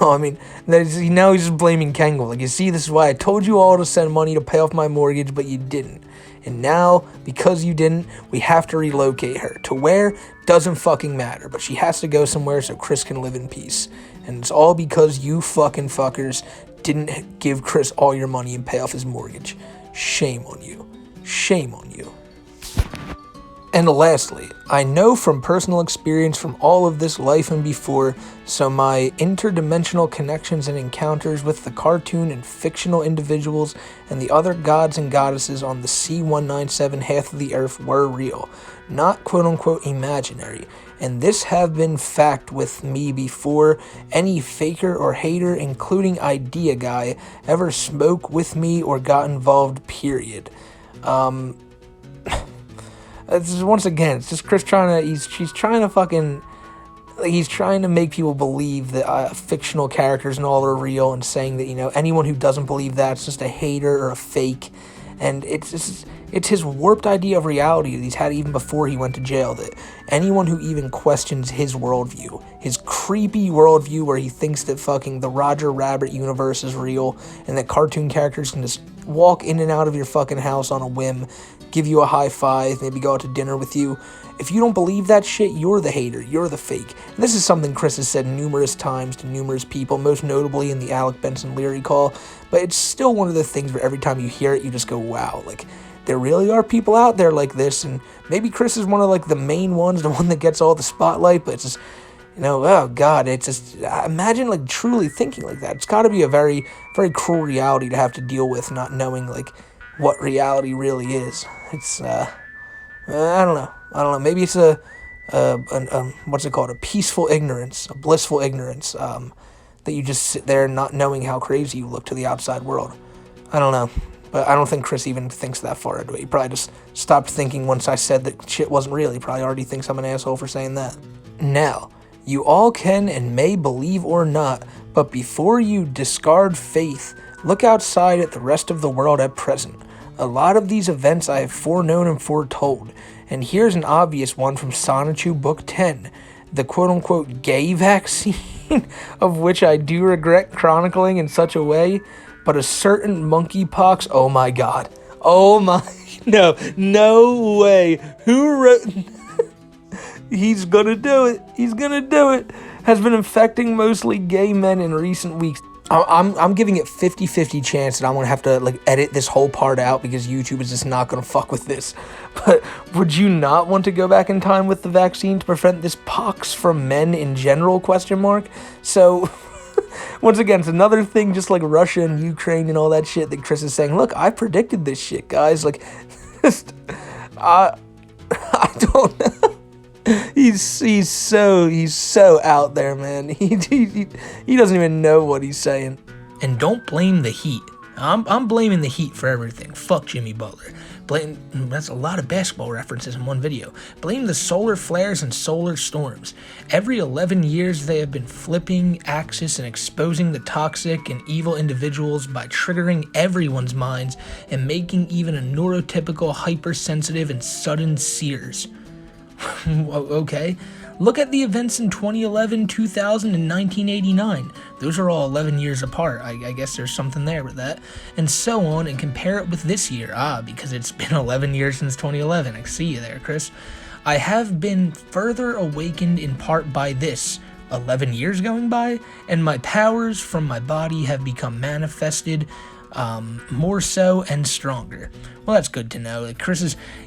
Well, I mean, now he's just blaming Kangol. Like, you see, this is why I told you all to send money to pay off my mortgage, but you didn't. And now, because you didn't, we have to relocate her. To where? Doesn't fucking matter. But she has to go somewhere so Chris can live in peace. And it's all because you fucking fuckers didn't give Chris all your money and pay off his mortgage. Shame on you. Shame on you. And lastly, I know from personal experience from all of this life and before, so my interdimensional connections and encounters with the cartoon and fictional individuals and the other gods and goddesses on the C-197 half of the earth were real, not quote-unquote imaginary, and this have been fact with me before any faker or hater, including Idea Guy, ever spoke with me or got involved, period. Once again, it's just Chris he's trying to make people believe that fictional characters and all are real, and saying that, anyone who doesn't believe that's just a hater or a fake. And it's his warped idea of reality that he's had even before he went to jail, that anyone who even questions his worldview, his creepy worldview where he thinks that fucking the Roger Rabbit universe is real, and that cartoon characters can just walk in and out of your fucking house on a whim, give you a high five, maybe go out to dinner with you. If you don't believe that shit, you're the hater, you're the fake. And this is something Chris has said numerous times to numerous people, most notably in the Alec Benson Leary call, but it's still one of the things where every time you hear it, you just go, wow, like, there really are people out there like this, and maybe Chris is one of, like, the main ones, the one that gets all the spotlight, but it's just, oh God, it's just, imagine, like, truly thinking like that. It's gotta be a very, very cruel reality to have to deal with, not knowing, like, what reality really is. It's, I don't know, maybe it's what's it called, a peaceful ignorance, a blissful ignorance, that you just sit there not knowing how crazy you look to the outside world. I don't know, but I don't think Chris even thinks that far into it. He probably just stopped thinking once I said that shit wasn't real. He probably already thinks I'm an asshole for saying that. Now, you all can and may believe or not, but before you discard faith, look outside at the rest of the world at present. A lot of these events I have foreknown and foretold, and here's an obvious one from Sonichu Book 10, the quote-unquote gay vaccine, of which I do regret chronicling in such a way, but a certain monkeypox, oh my God, no way, who wrote, he's gonna do it, has been infecting mostly gay men in recent weeks. I'm giving it 50-50 chance that I'm gonna have to like edit this whole part out because YouTube is just not gonna fuck with this. But would you not want to go back in time with the vaccine to prevent this pox from men in general, ? So once again, it's another thing just like Russia and Ukraine and all that shit that Chris is saying, look, I predicted this shit, guys. Like, just, I don't know. He's so out there, man. He doesn't even know what he's saying. And don't blame the heat. I'm blaming the heat for everything. Fuck Jimmy Butler. That's a lot of basketball references in one video. Blame the solar flares and solar storms. Every 11 years they have been flipping axis and exposing the toxic and evil individuals by triggering everyone's minds and making even a neurotypical hypersensitive and sudden seers. Okay, look at the events in 2011, 2000, and 1989. Those are all 11 years apart. I guess there's something there with that. And so on, and compare it with this year. Because it's been 11 years since 2011. I see you there, Chris. I have been further awakened in part by this. 11 years going by, and my powers from my body have become manifested more so and stronger. Well, that's good to know. Like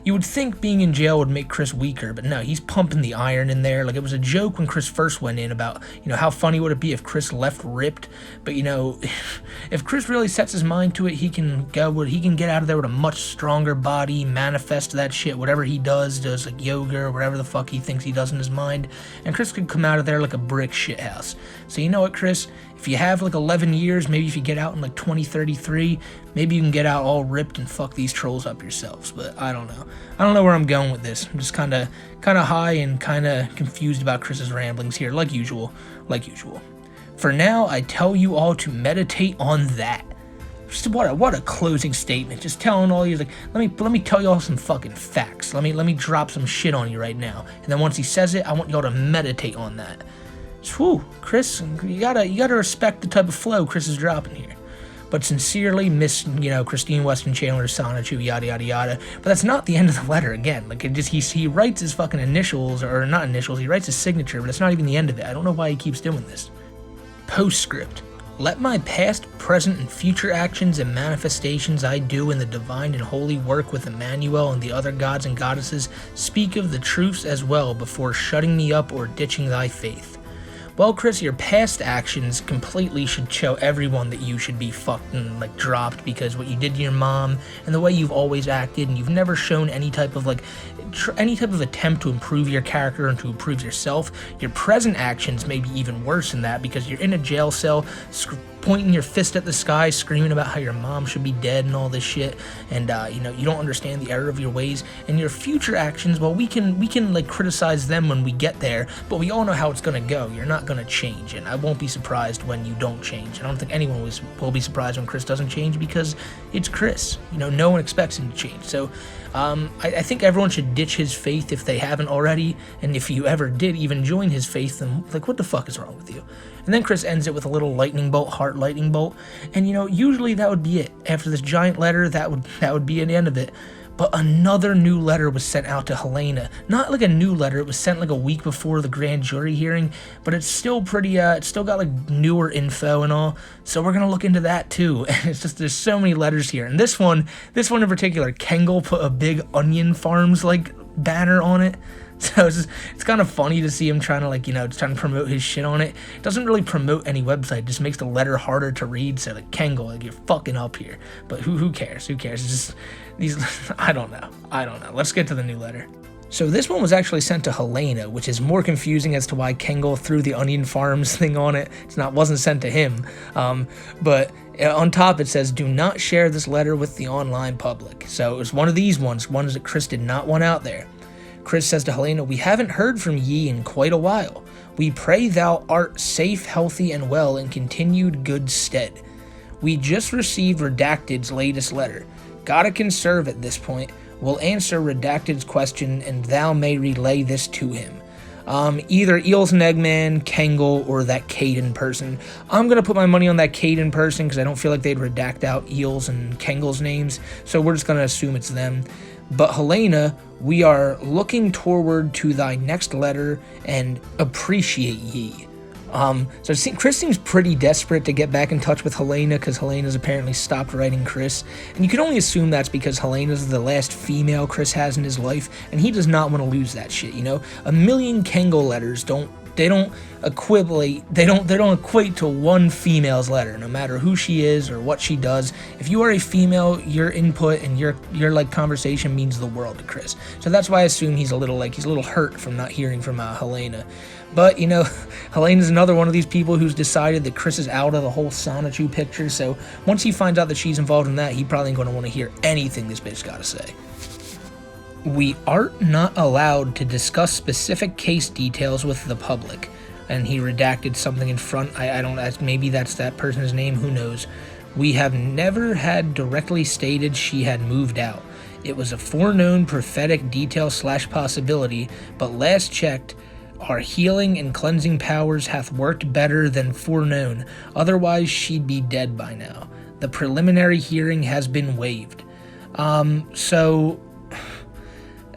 you would think being in jail would make Chris weaker, but no, he's pumping the iron in there. Like it was a joke when Chris first went in about, how funny would it be if Chris left ripped, but if Chris really sets his mind to it, he can get out of there with a much stronger body, manifest that shit, whatever he does like yoga or whatever the fuck he thinks he does in his mind, and Chris could come out of there like a brick shithouse. So you know what, Chris? If you have like 11 years, maybe if you get out in like 2033, maybe you can get out all ripped and fuck these trolls up yourselves. But I don't know. I don't know where I'm going with this. I'm just kind of high and kind of confused about Chris's ramblings here, like usual. For now, I tell you all to meditate on that. Just what a closing statement. Just telling all you, like, let me tell you all some fucking facts. Let me drop some shit on you right now. And then once he says it, I want y'all to meditate on that. Whew, Chris, you gotta respect the type of flow Chris is dropping here. But sincerely, Miss, Christine Weston Chandler, Sonichu, yada yada yada. But that's not the end of the letter. Again, like he writes his fucking initials, or not initials. He writes his signature, but it's not even the end of it. I don't know why he keeps doing this. Postscript. Let my past, present, and future actions and manifestations I do in the divine and holy work with Emmanuel and the other gods and goddesses speak of the truths as well before shutting me up or ditching thy faith. Well, Chris, your past actions completely should show everyone that you should be fucking, dropped because what you did to your mom and the way you've always acted, and you've never shown any type of, attempt to improve your character and to improve yourself. Your present actions may be even worse than that because you're in a jail cell, pointing your fist at the sky, screaming about how your mom should be dead and all this shit, and you don't understand the error of your ways. And your future actions, well, we can criticize them when we get there, but we all know how it's gonna go. You're not gonna change, and I won't be surprised when you don't change. I don't think anyone will be surprised when Chris doesn't change because it's Chris. No one expects him to change. So I think everyone should ditch his faith if they haven't already, and if you ever did even join his faith, then what the fuck is wrong with you? And then Chris ends it with a little lightning bolt, heart lightning bolt, and usually that would be it. After this giant letter, that would be the end of it. But another new letter was sent out to Helena. Not like a new letter, it was sent like a week before the grand jury hearing, but it's still pretty, it's still got newer info and all, so we're gonna look into that too. And it's just, there's so many letters here. And this one in particular, Kengel put a big Onion Farms banner on it. So it's kind of funny to see him trying to trying to promote his shit on it. It doesn't really promote any website, it just makes the letter harder to read. So Kengel, you're fucking up here. But who cares? It's just these, I don't know. Let's get to the new letter. So this one was actually sent to Helena, which is more confusing as to why Kengel threw the Onion Farms thing on it. Wasn't sent to him. But on top it says, do not share this letter with the online public. So it was one of these ones that Chris did not want out there. Chris says to Helena, we haven't heard from ye in quite a while. We pray thou art safe, healthy, and well in continued good stead. We just received Redacted's latest letter. Gotta conserve at this point. We'll answer Redacted's question, and thou may relay this to him. Either Eels and Eggman, Kengel, or that Caden person. I'm gonna put my money on that Caden person because I don't feel like they'd redact out Eels and Kengel's names, so we're just gonna assume it's them. But Helena, we are looking toward to thy next letter and appreciate ye. Chris seems pretty desperate to get back in touch with Helena because Helena's apparently stopped writing Chris. And you can only assume that's because Helena's the last female Chris has in his life, and he does not want to lose that shit, you know? A million Kangol letters don't equate to one female's letter, no matter who she is or what she does. If you are a female, your input and your like conversation means the world to Chris. So that's why I assume he's a little hurt from not hearing from Helena. But, you know, Helena's another one of these people who's decided that Chris is out of the whole Sonichu picture, so once he finds out that she's involved in that, he probably ain't going to want to hear anything this bitch got to say. We are not allowed to discuss specific case details with the public. And he redacted something in front. Maybe that's that person's name, who knows. We have never had directly stated she had moved out. It was a foreknown prophetic detail / possibility, but last checked, our healing and cleansing powers hath worked better than foreknown, otherwise she'd be dead by now. The preliminary hearing has been waived.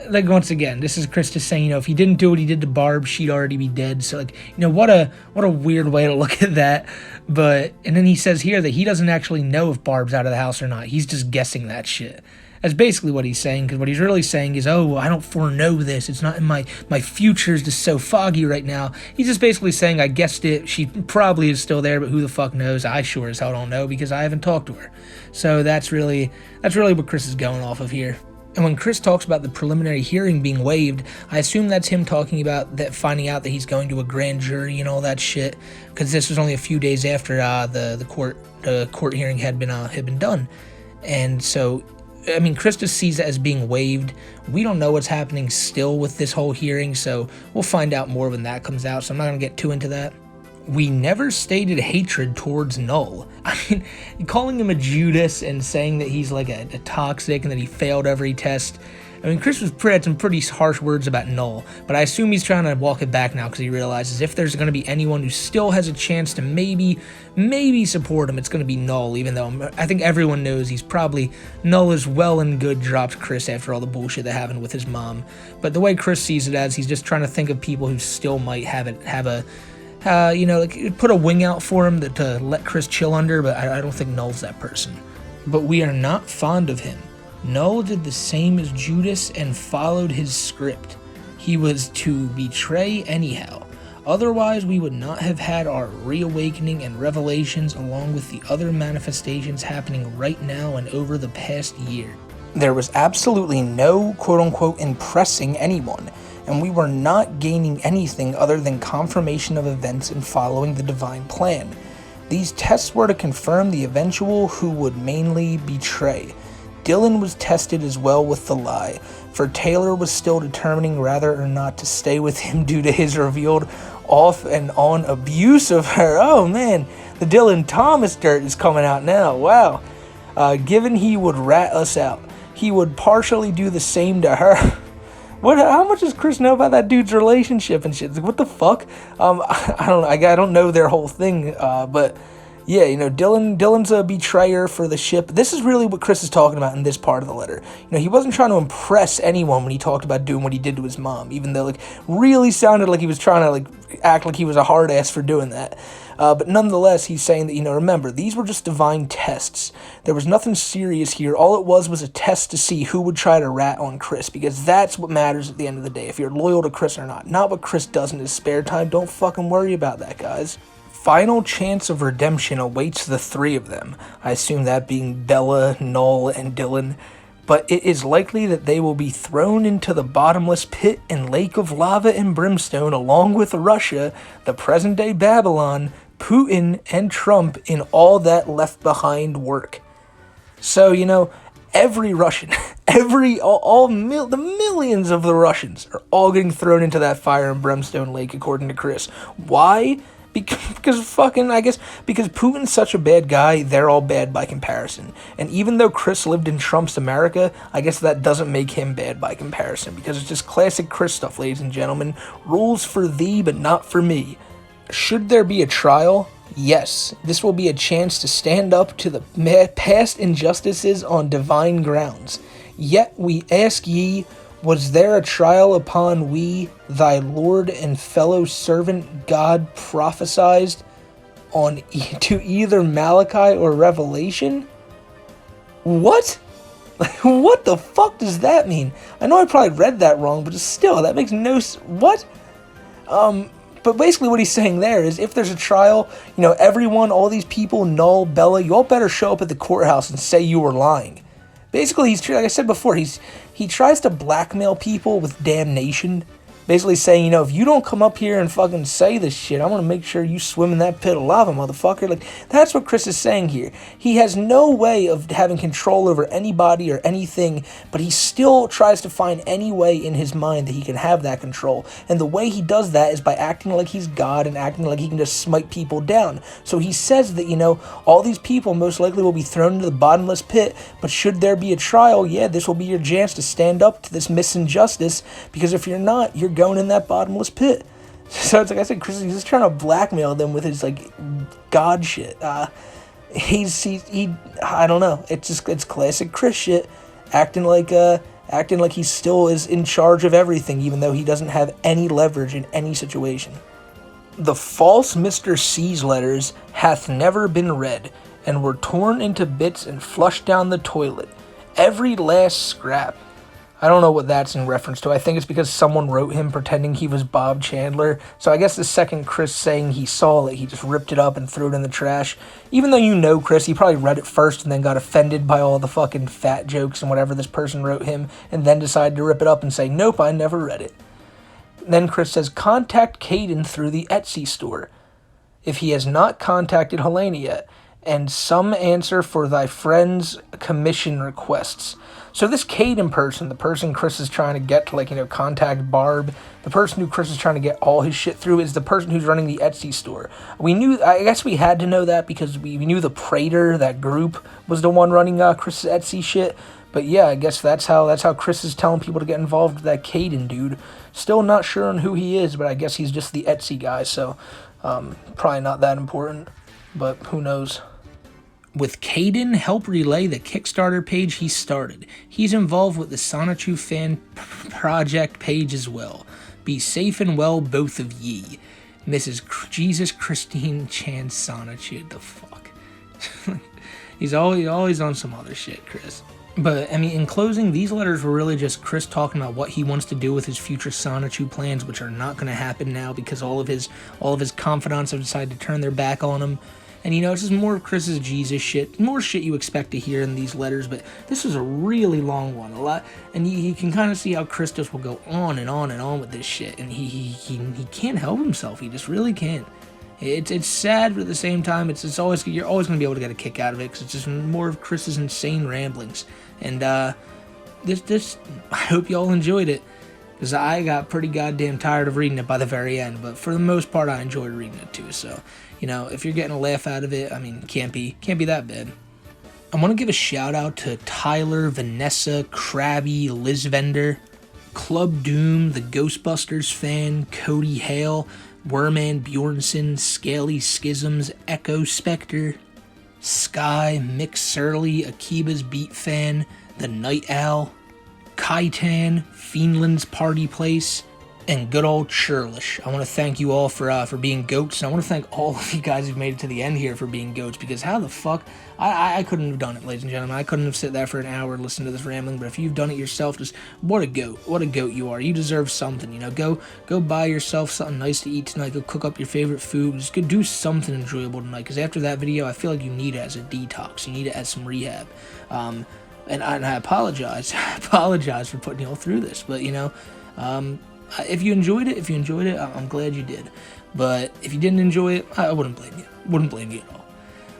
Like, once again, this is Chris just saying, you know, if he didn't do what he did to Barb, she'd already be dead. So, like, you know, what a weird way to look at that. And then he says here that he doesn't actually know if Barb's out of the house or not. He's just guessing that shit. That's basically what he's saying, because what he's really saying is, oh, I don't foreknow this. It's not in my future's just so foggy right now. He's just basically saying, I guessed it. She probably is still there, but who the fuck knows? I sure as hell don't know because I haven't talked to her. So that's really what Chris is going off of here. And when Chris talks about the preliminary hearing being waived, I assume that's him talking about that, finding out that he's going to a grand jury and all that shit, because this was only a few days after the court hearing had been done. And so, I mean, Chris just sees it as being waived. We don't know what's happening still with this whole hearing, so we'll find out more when that comes out, so I'm not going to get too into that. We never stated hatred towards Null. I mean, calling him a Judas and saying that he's like a toxic and that he failed every test. I mean, Chris had some pretty harsh words about Null, but I assume he's trying to walk it back now because he realizes if there's going to be anyone who still has a chance to maybe support him, it's going to be Null, even though I think everyone knows Null is well and good dropped Chris after all the bullshit that happened with his mom. But the way Chris sees it as, he's just trying to think of people who still might put a wing out for him to let Chris chill under, but I don't think Null's that person. But we are not fond of him. Null did the same as Judas and followed his script. He was to betray anyhow. Otherwise, we would not have had our reawakening and revelations along with the other manifestations happening right now and over the past year. There was absolutely no quote-unquote impressing anyone, and we were not gaining anything other than confirmation of events and following the divine plan. These tests were to confirm the eventual who would mainly betray. Dylan was tested as well with the lie, for Taylor was still determining whether or not to stay with him due to his revealed off and on abuse of her. Oh man, the Dylan Thomas dirt is coming out now, wow. Given he would rat us out, he would partially do the same to her. How much does Chris know about that dude's relationship and shit? Like, what the fuck? I don't know their whole thing, but yeah, Dylan's a betrayer for the ship. This is really what Chris is talking about in this part of the letter. He wasn't trying to impress anyone when he talked about doing what he did to his mom, even though, really sounded like he was trying to, act like he was a hard ass for doing that. But nonetheless, he's saying that, remember, these were just divine tests. There was nothing serious here. All it was a test to see who would try to rat on Chris, because that's what matters at the end of the day, if you're loyal to Chris or not. Not what Chris does in his spare time. Don't fucking worry about that, guys. Final chance of redemption awaits the three of them. I assume that being Bella, Null, and Dylan. But it is likely that they will be thrown into the bottomless pit and lake of lava and brimstone along with Russia, the present-day Babylon, Putin, and Trump in all that left behind work. So, every Russian, the millions of the Russians are all getting thrown into that fire and brimstone lake, according to Chris. Why? Because Putin's such a bad guy, they're all bad by comparison. And even though Chris lived in Trump's America, I guess that doesn't make him bad by comparison, because it's just classic Chris stuff, ladies and gentlemen. Rules for thee, but not for me. Should there be a trial? Yes, this will be a chance to stand up to the past injustices on divine grounds. Yet we ask ye, Was there a trial upon we, thy Lord and fellow servant God prophesied on to either Malachi or Revelation? What? What the fuck does that mean? I know I probably read that wrong, but still, that makes no what? But basically what he's saying there is if there's a trial, everyone, all these people, Null, Bella, you all better show up at the courthouse and say you were lying. Basically, like I said before, he tries to blackmail people with damnation. Basically saying, if you don't come up here and fucking say this shit, I'm going to make sure you swim in that pit of lava, motherfucker. Like, that's what Chris is saying here. He has no way of having control over anybody or anything, but he still tries to find any way in his mind that he can have that control. And the way he does that is by acting like he's God and acting like he can just smite people down. So he says that, all these people most likely will be thrown into the bottomless pit, but should there be a trial, yeah, this will be your chance to stand up to this misinjustice, because if you're not, you're going in that bottomless pit. So it's like I said, Chris, he's just trying to blackmail them with his God shit. He I don't know. It's classic Chris shit, acting like he still is in charge of everything, even though he doesn't have any leverage in any situation. The false Mr. C's letters hath never been read, and were torn into bits and flushed down the toilet, every last scrap. I don't know what that's in reference to. I think it's because someone wrote him pretending he was Bob Chandler. So I guess the second Chris saying he saw it, he just ripped it up and threw it in the trash. Even though Chris, he probably read it first and then got offended by all the fucking fat jokes and whatever this person wrote him, and then decided to rip it up and say, nope, I never read it. Then Chris says, contact Caden through the Etsy store, if he has not contacted Helena yet, and some answer for thy friend's commission requests. So this Caden person, the person Chris is trying to get to, contact Barb, the person who Chris is trying to get all his shit through is the person who's running the Etsy store. I guess we had to know that because we knew the Prater, that group, was the one running Chris's Etsy shit. But yeah, I guess that's how Chris is telling people to get involved with that Caden dude. Still not sure on who he is, but I guess he's just the Etsy guy, so probably not that important, but who knows. With Caden help relay the Kickstarter page he started. He's involved with the Sonichu fan project page as well. Be safe and well, both of ye. Mrs. Jesus Christine Chan Sonichu. The fuck? He's always on some other shit, Chris. But, in closing, these letters were really just Chris talking about what he wants to do with his future Sonichu plans, which are not going to happen now because all of his confidants have decided to turn their back on him. And, it's just more of Chris's Jesus shit, more shit you expect to hear in these letters, but this is a really long one, a lot, and you can kind of see how Chris just will go on and on and on with this shit, and he can't help himself, he just really can't. It's sad, but at the same time, you're always going to be able to get a kick out of it, because it's just more of Chris's insane ramblings, and, this, I hope y'all enjoyed it, because I got pretty goddamn tired of reading it by the very end, but for the most part, I enjoyed reading it too, so, if you're getting a laugh out of it, can't be that bad. I want to give a shout out to Tyler, Vanessa, Krabby, Liz Vender, Club Doom, the Ghostbusters fan, Cody Hale, Werman Bjornson, Scaly Schisms, Echo Spectre, Sky, Mick Surly, Akiba's Beat fan, The Night Owl, Kaitan, Fiendland's Party Place, and good old Churlish. I want to thank you all for being goats, and I want to thank all of you guys who've made it to the end here for being goats, because how the fuck, I couldn't have done it, ladies and gentlemen. I couldn't have sit there for an hour and listened to this rambling, but if you've done it yourself, just, what a goat you are. You deserve something, go buy yourself something nice to eat tonight, go cook up your favorite food, just go do something enjoyable tonight, because after that video, I feel like you need it as a detox, you need it as some rehab, and I apologize for putting you all through this, but, if you enjoyed it, I'm glad you did. But if you didn't enjoy it, I wouldn't blame you. Wouldn't blame you at all.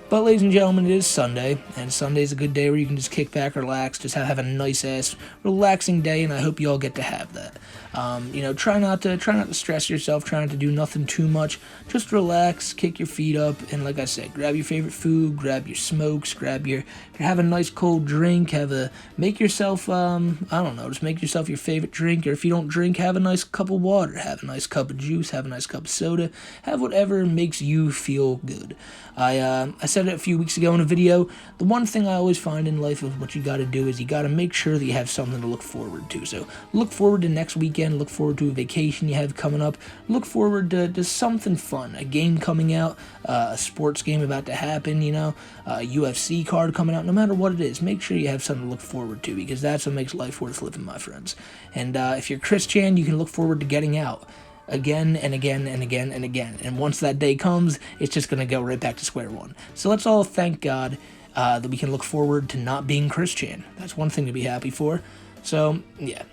But ladies and gentlemen, it is Sunday, and Sunday's a good day where you can just kick back, relax, just have a nice ass, relaxing day, and I hope you all get to have that. Try not to stress yourself, try not to do nothing too much. Just relax, kick your feet up, and like I said, grab your favorite food, grab your smokes, have a nice cold drink, make yourself, just make yourself your favorite drink, or if you don't drink, have a nice cup of water, have a nice cup of juice, have a nice cup of soda, have whatever makes you feel good. I said said it a few weeks ago in a video, the one thing I always find in life of what you got to do is you got to make sure that you have something to look forward to. So look forward to next weekend, look forward to a vacation you have coming up, look forward to something fun, a game coming out, a sports game about to happen, you know, a UFC card coming out. No matter what it is, make sure you have something to look forward to, because that's what makes life worth living, my friends. And if you're Christian, you can look forward to getting out again and again and again and again. And once that day comes, it's just going to go right back to square one. So let's all thank God that we can look forward to not being Christian. That's one thing to be happy for. So, yeah,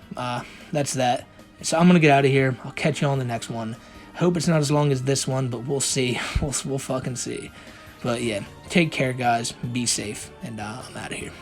that's that. So I'm going to get out of here. I'll catch you on the next one. I hope it's not as long as this one, but we'll see. We'll fucking see. But, yeah, take care, guys. Be safe. And I'm out of here.